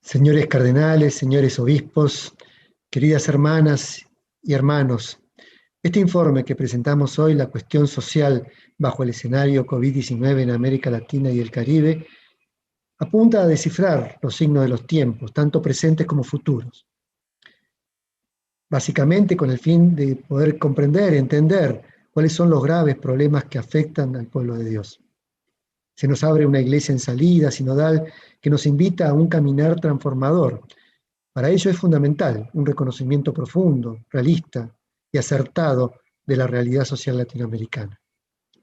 Señores cardenales, señores obispos, queridas hermanas y hermanos, este informe que presentamos hoy, la cuestión social bajo el escenario COVID-19 en América Latina y el Caribe, apunta a descifrar los signos de los tiempos, tanto presentes como futuros, básicamente con el fin de poder comprender, entender cuáles son los graves problemas que afectan al pueblo de Dios. Se nos abre una iglesia en salida, sinodal, que nos invita a un caminar transformador. Para ello es fundamental un reconocimiento profundo, realista y acertado de la realidad social latinoamericana.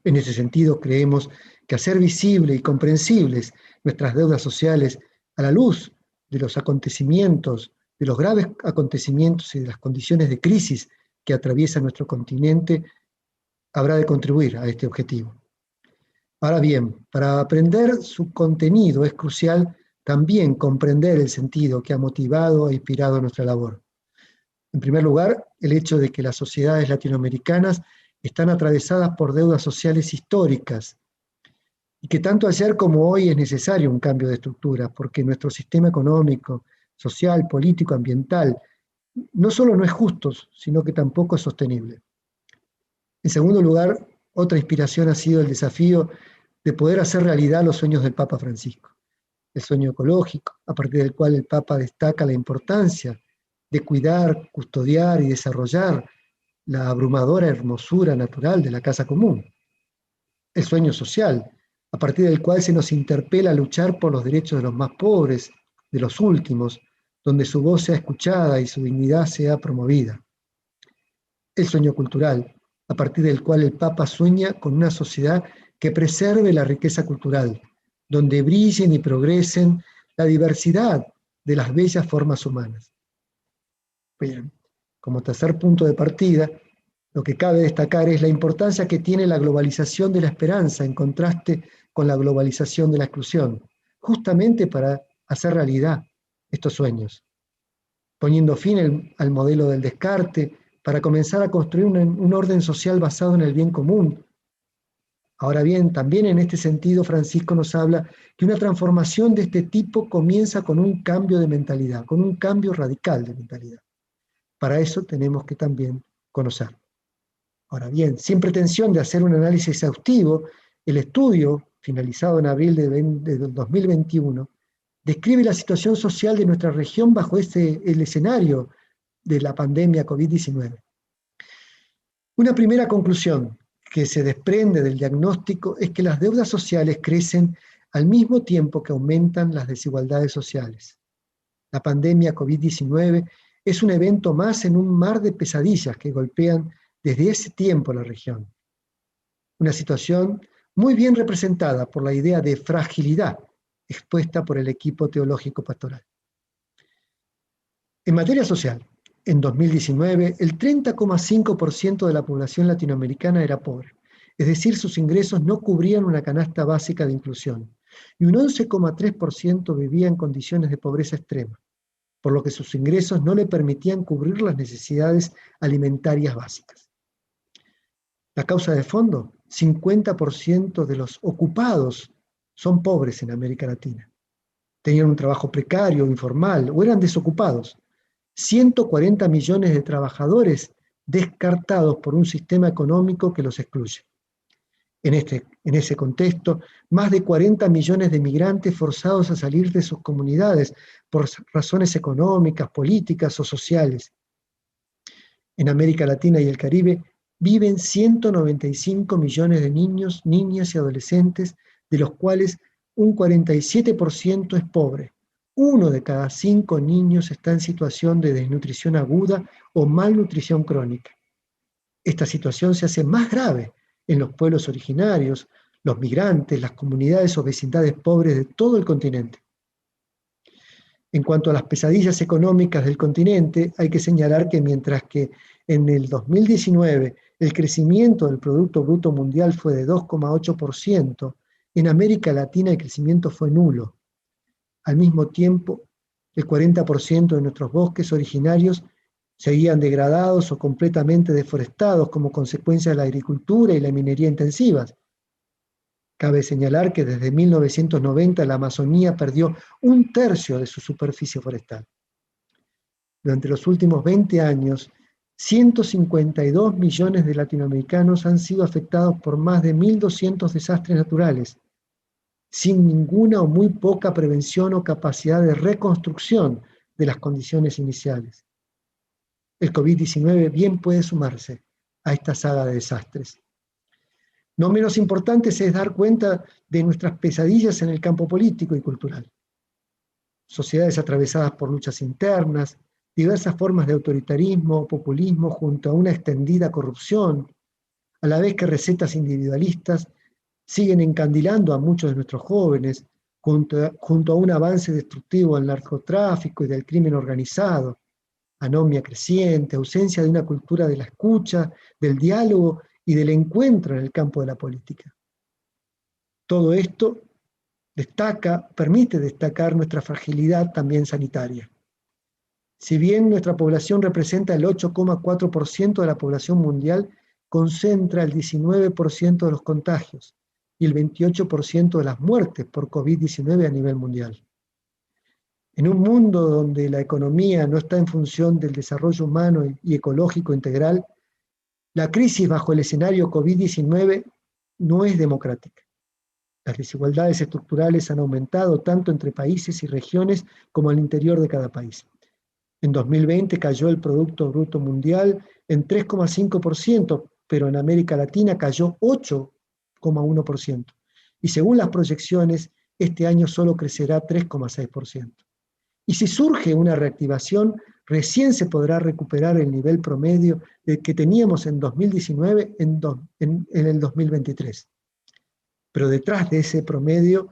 En ese sentido, creemos que hacer visible y comprensibles nuestras deudas sociales a la luz de los acontecimientos, de los graves acontecimientos y de las condiciones de crisis que atraviesa nuestro continente, habrá de contribuir a este objetivo. Ahora bien, para aprender su contenido es crucial también comprender el sentido que ha motivado e inspirado nuestra labor. En primer lugar, el hecho de que las sociedades latinoamericanas están atravesadas por deudas sociales históricas y que tanto ayer como hoy es necesario un cambio de estructura, porque nuestro sistema económico, social, político, ambiental, no solo no es justo, sino que tampoco es sostenible. En segundo lugar, otra inspiración ha sido el desafío de poder hacer realidad los sueños del Papa Francisco. El sueño ecológico, a partir del cual el Papa destaca la importancia de cuidar, custodiar y desarrollar la abrumadora hermosura natural de la casa común. El sueño social, a partir del cual se nos interpela a luchar por los derechos de los más pobres, de los últimos, donde su voz sea escuchada y su dignidad sea promovida. El sueño cultural, a partir del cual el Papa sueña con una sociedad que preserve la riqueza cultural, donde brillen y progresen la diversidad de las bellas formas humanas. Bien, como tercer punto de partida, lo que cabe destacar es la importancia que tiene la globalización de la esperanza en contraste con la globalización de la exclusión, justamente para hacer realidad estos sueños, poniendo fin al modelo del descarte para comenzar a construir un orden social basado en el bien común. Ahora bien, también en este sentido, Francisco nos habla que una transformación de este tipo comienza con un cambio de mentalidad, con un cambio radical de mentalidad. Para eso tenemos que también conocer. Ahora bien, sin pretensión de hacer un análisis exhaustivo, el estudio, finalizado en abril de 2021, describe la situación social de nuestra región bajo el escenario de la pandemia COVID-19. Una primera conclusión que se desprende del diagnóstico es que las deudas sociales crecen al mismo tiempo que aumentan las desigualdades sociales. La pandemia COVID-19 es un evento más en un mar de pesadillas que golpean desde ese tiempo la región. Una situación muy bien representada por la idea de fragilidad expuesta por el equipo teológico pastoral. En materia social, en 2019, el 30,5% de la población latinoamericana era pobre, es decir, sus ingresos no cubrían una canasta básica de inclusión, y un 11,3% vivía en condiciones de pobreza extrema, por lo que sus ingresos no le permitían cubrir las necesidades alimentarias básicas. La causa de fondo, 50% de los ocupados son pobres en América Latina. Tenían un trabajo precario, informal, o eran desocupados. 140 millones de trabajadores descartados por un sistema económico que los excluye. En ese contexto, más de 40 millones de migrantes forzados a salir de sus comunidades por razones económicas, políticas o sociales. En América Latina y el Caribe viven 195 millones de niños, niñas y adolescentes, de los cuales un 47% es pobre. 1 de cada 5 niños está en situación de desnutrición aguda o malnutrición crónica. Esta situación se hace más grave en los pueblos originarios, los migrantes, las comunidades o vecindades pobres de todo el continente. En cuanto a las pesadillas económicas del continente, hay que señalar que mientras que en el 2019 el crecimiento del Producto Bruto Mundial fue de 2,8%, en América Latina el crecimiento fue nulo. Al mismo tiempo, el 40% de nuestros bosques originarios seguían degradados o completamente deforestados como consecuencia de la agricultura y la minería intensivas. Cabe señalar que desde 1990 la Amazonía perdió 1/3 de su superficie forestal. Durante los últimos 20 años, 152 millones de latinoamericanos han sido afectados por más de 1.200 desastres naturales, sin ninguna o muy poca prevención o capacidad de reconstrucción de las condiciones iniciales. El COVID-19 bien puede sumarse a esta saga de desastres. No menos importante es dar cuenta de nuestras pesadillas en el campo político y cultural. Sociedades atravesadas por luchas internas, diversas formas de autoritarismo o populismo junto a una extendida corrupción, a la vez que recetas individualistas siguen encandilando a muchos de nuestros jóvenes junto a un avance destructivo del narcotráfico y del crimen organizado, anomia creciente, ausencia de una cultura de la escucha, del diálogo y del encuentro en el campo de la política. Todo esto permite destacar nuestra fragilidad también sanitaria. Si bien nuestra población representa el 8,4% de la población mundial, concentra el 19% de los contagios y el 28% de las muertes por COVID-19 a nivel mundial. En un mundo donde la economía no está en función del desarrollo humano y ecológico integral, la crisis bajo el escenario COVID-19 no es democrática. Las desigualdades estructurales han aumentado tanto entre países y regiones como al interior de cada país. En 2020 cayó el Producto Bruto Mundial en 3,5%, pero en América Latina cayó 8,1%. Y según las proyecciones, este año solo crecerá 3,6%. Y si surge una reactivación, recién se podrá recuperar el nivel promedio que teníamos en 2019 en el 2023. Pero detrás de ese promedio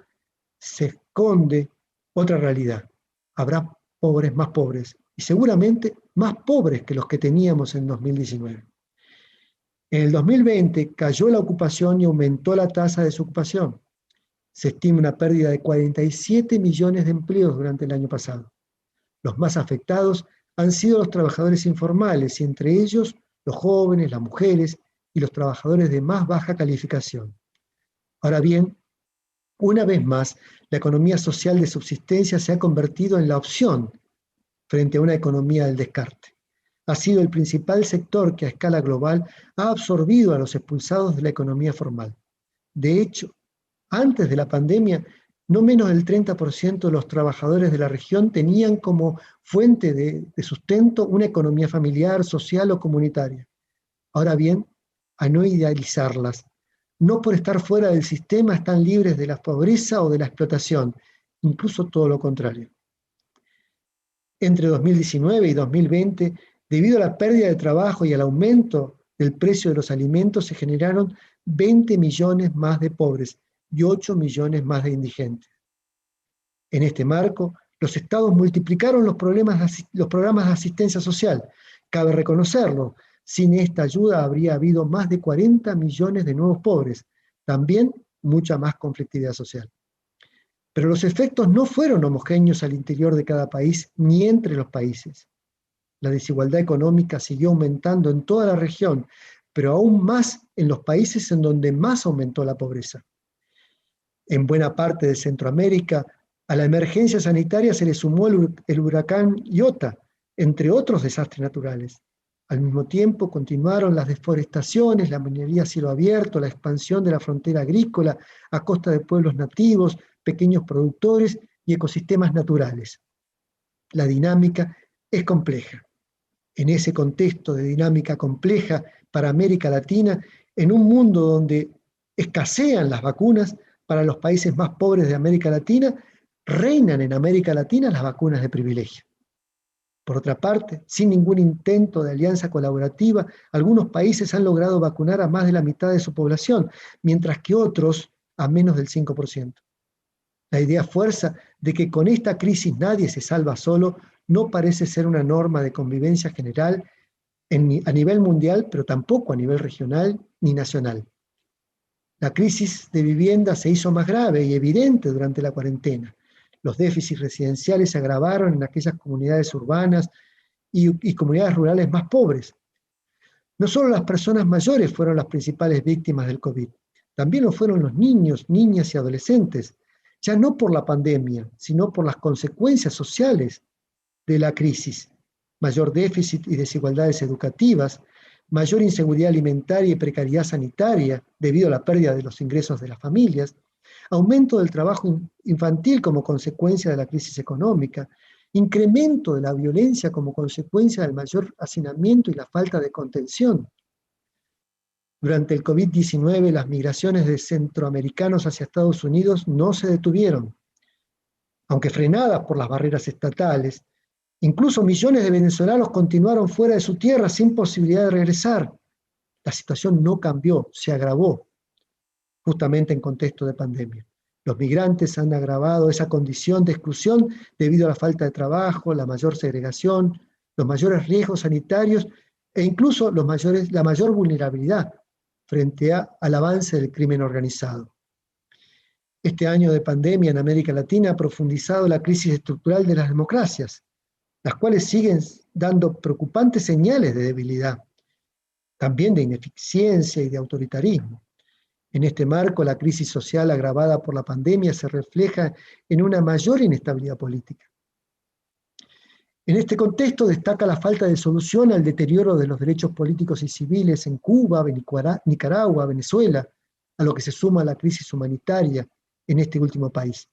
se esconde otra realidad. Habrá pobres más pobres y seguramente más pobres que los que teníamos en 2019. En el 2020 cayó la ocupación y aumentó la tasa de desocupación. Se estima una pérdida de 47 millones de empleos durante el año pasado. Los más afectados han sido los trabajadores informales y entre ellos los jóvenes, las mujeres y los trabajadores de más baja calificación. Ahora bien, una vez más, la economía social de subsistencia se ha convertido en la opción frente a una economía del descarte. Ha sido el principal sector que a escala global ha absorbido a los expulsados de la economía formal. De hecho, antes de la pandemia, no menos del 30% de los trabajadores de la región tenían como fuente de sustento una economía familiar, social o comunitaria. Ahora bien, a no idealizarlas. No por estar fuera del sistema están libres de la pobreza o de la explotación, incluso todo lo contrario. Entre 2019 y 2020, debido a la pérdida de trabajo y al aumento del precio de los alimentos, se generaron 20 millones más de pobres y 8 millones más de indigentes. En este marco, los estados multiplicaron los programas de asistencia social. Cabe reconocerlo, sin esta ayuda habría habido más de 40 millones de nuevos pobres, también mucha más conflictividad social. Pero los efectos no fueron homogéneos al interior de cada país ni entre los países. La desigualdad económica siguió aumentando en toda la región, pero aún más en los países en donde más aumentó la pobreza. En buena parte de Centroamérica, a la emergencia sanitaria se le sumó el huracán Iota, entre otros desastres naturales. Al mismo tiempo, continuaron las deforestaciones, la minería a cielo abierto, la expansión de la frontera agrícola a costa de pueblos nativos, pequeños productores y ecosistemas naturales. La dinámica es compleja. En ese contexto de dinámica compleja para América Latina, en un mundo donde escasean las vacunas, para los países más pobres de América Latina, reinan en América Latina las vacunas de privilegio. Por otra parte, sin ningún intento de alianza colaborativa, algunos países han logrado vacunar a más de la mitad de su población, mientras que otros a menos del 5%. La idea fuerza de que con esta crisis nadie se salva solo no parece ser una norma de convivencia general a nivel mundial, pero tampoco a nivel regional ni nacional. La crisis de vivienda se hizo más grave y evidente durante la cuarentena. Los déficits residenciales se agravaron en aquellas comunidades urbanas y comunidades rurales más pobres. No solo las personas mayores fueron las principales víctimas del COVID, también lo fueron los niños, niñas y adolescentes, ya no por la pandemia, sino por las consecuencias sociales de la crisis: mayor déficit y desigualdades educativas, mayor inseguridad alimentaria y precariedad sanitaria debido a la pérdida de los ingresos de las familias, aumento del trabajo infantil como consecuencia de la crisis económica, incremento de la violencia como consecuencia del mayor hacinamiento y la falta de contención. Durante el COVID-19, las migraciones de centroamericanos hacia Estados Unidos no se detuvieron, aunque frenadas por las barreras estatales. Incluso millones de venezolanos continuaron fuera de su tierra sin posibilidad de regresar. La situación no cambió, se agravó, justamente en contexto de pandemia. Los migrantes han agravado esa condición de exclusión debido a la falta de trabajo, la mayor segregación, los mayores riesgos sanitarios e incluso la mayor vulnerabilidad frente al avance del crimen organizado. Este año de pandemia en América Latina ha profundizado la crisis estructural de las democracias, las cuales siguen dando preocupantes señales de debilidad, también de ineficiencia y de autoritarismo. En este marco, la crisis social agravada por la pandemia se refleja en una mayor inestabilidad política. En este contexto destaca la falta de solución al deterioro de los derechos políticos y civiles en Cuba, Nicaragua, Venezuela, a lo que se suma la crisis humanitaria en este último país.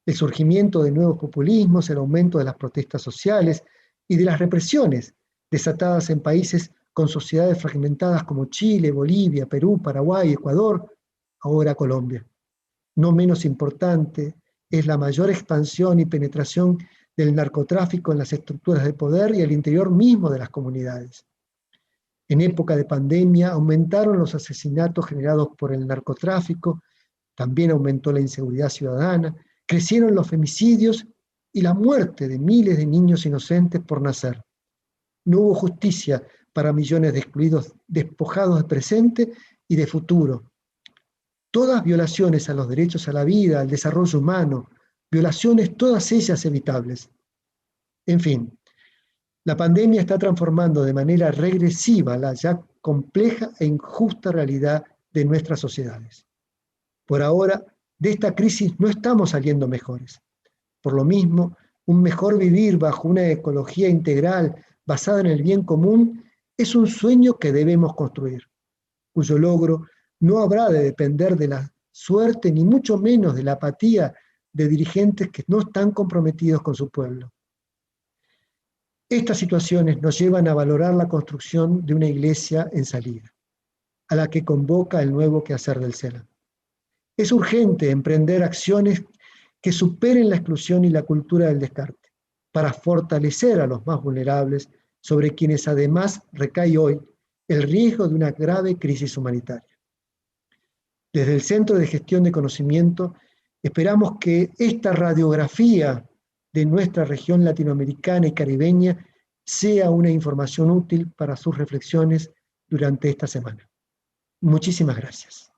El surgimiento de nuevos populismos, el aumento de las protestas sociales y de las represiones desatadas en países con sociedades fragmentadas como Chile, Bolivia, Perú, Paraguay, Ecuador, ahora Colombia. No menos importante es la mayor expansión y penetración del narcotráfico en las estructuras de poder y el interior mismo de las comunidades. En época de pandemia aumentaron los asesinatos generados por el narcotráfico, también aumentó la inseguridad ciudadana, crecieron los femicidios y la muerte de miles de niños inocentes por nacer. No hubo justicia para millones de excluidos, despojados de presente y de futuro. Todas violaciones a los derechos a la vida, al desarrollo humano, violaciones todas ellas evitables. En fin, la pandemia está transformando de manera regresiva la ya compleja e injusta realidad de nuestras sociedades. Por ahora, de esta crisis no estamos saliendo mejores. Por lo mismo, un mejor vivir bajo una ecología integral basada en el bien común es un sueño que debemos construir, cuyo logro no habrá de depender de la suerte ni mucho menos de la apatía de dirigentes que no están comprometidos con su pueblo. Estas situaciones nos llevan a valorar la construcción de una iglesia en salida, a la que convoca el nuevo quehacer del SELA. Es urgente emprender acciones que superen la exclusión y la cultura del descarte, para fortalecer a los más vulnerables, sobre quienes además recae hoy el riesgo de una grave crisis humanitaria. Desde el Centro de Gestión de Conocimiento, esperamos que esta radiografía de nuestra región latinoamericana y caribeña sea una información útil para sus reflexiones durante esta semana. Muchísimas gracias.